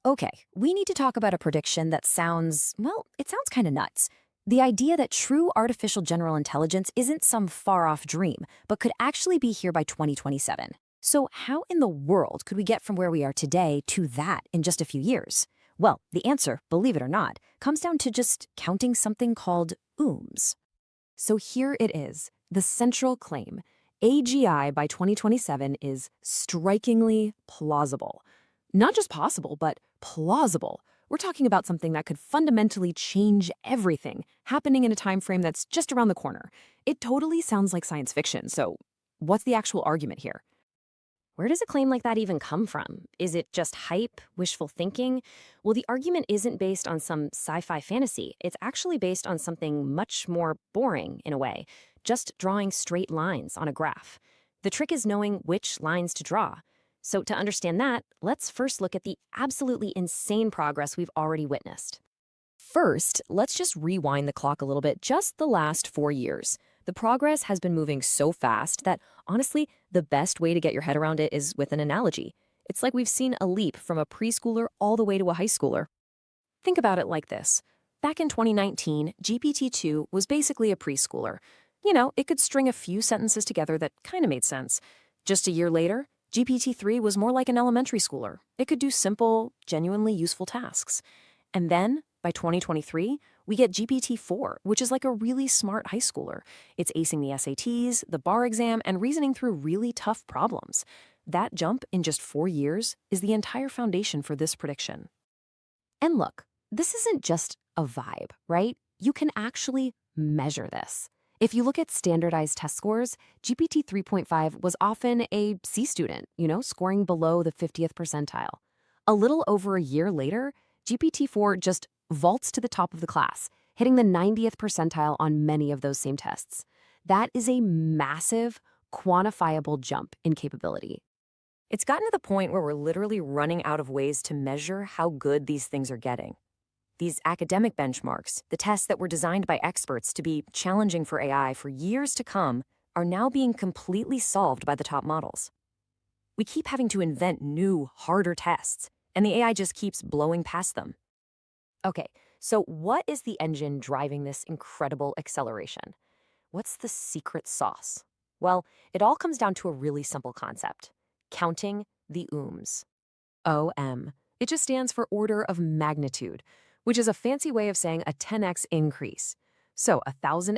Okay, we need to talk about a prediction that sounds, well, it sounds kind of nuts. The idea that true artificial general intelligence isn't some far-off dream, but could actually be here by 2027. So how in the world could we get from where we are today to that in just a few years? Well, the answer, believe it or not, comes down to just counting something called OOMs. So here it is, the central claim. AGI by 2027 is strikingly plausible. Not just possible, but plausible. We're talking about something that could fundamentally change everything, happening in a time frame that's just around the corner. It totally sounds like science fiction, so what's the actual argument here? Where does a claim like that even come from? Is it just hype, wishful thinking? Well, the argument isn't based on some sci fi fantasy. It's actually based on something much more boring, in a way, just drawing straight lines on a graph. The trick is knowing which lines to draw. So, to understand that, let's first look at the absolutely insane progress we've already witnessed. First, let's just rewind the clock a little bit, just the last 4 years. The progress has been moving so fast that, honestly, the best way to get your head around it is with an analogy. It's like we've seen a leap from a preschooler all the way to a high schooler. Think about it like this. Back in 2019, GPT-2 was basically a preschooler. It could string a few sentences together that kind of made sense. Just a year later, GPT-3 was more like an elementary schooler. It could do simple, genuinely useful tasks. And then, by 2023, we get GPT-4, which is like a really smart high schooler. It's acing the SATs, the bar exam, and reasoning through really tough problems. That jump in just 4 years is the entire foundation for this prediction. And look, this isn't just a vibe, right? You can actually measure this. If you look at standardized test scores, GPT 3.5 was often a C student, scoring below the 50th percentile. A little over a year later, GPT-4 just vaults to the top of the class, hitting the 90th percentile on many of those same tests. That is a massive, quantifiable jump in capability. It's gotten to the point where we're literally running out of ways to measure how good these things are getting. These academic benchmarks, the tests that were designed by experts to be challenging for AI for years to come, are now being completely solved by the top models. We keep having to invent new, harder tests, and the AI just keeps blowing past them. Okay, so what is the engine driving this incredible acceleration? What's the secret sauce? Well, it all comes down to a really simple concept: counting the OOMs. OM. It just stands for order of magnitude, which is a fancy way of saying a 10x increase. So 1,000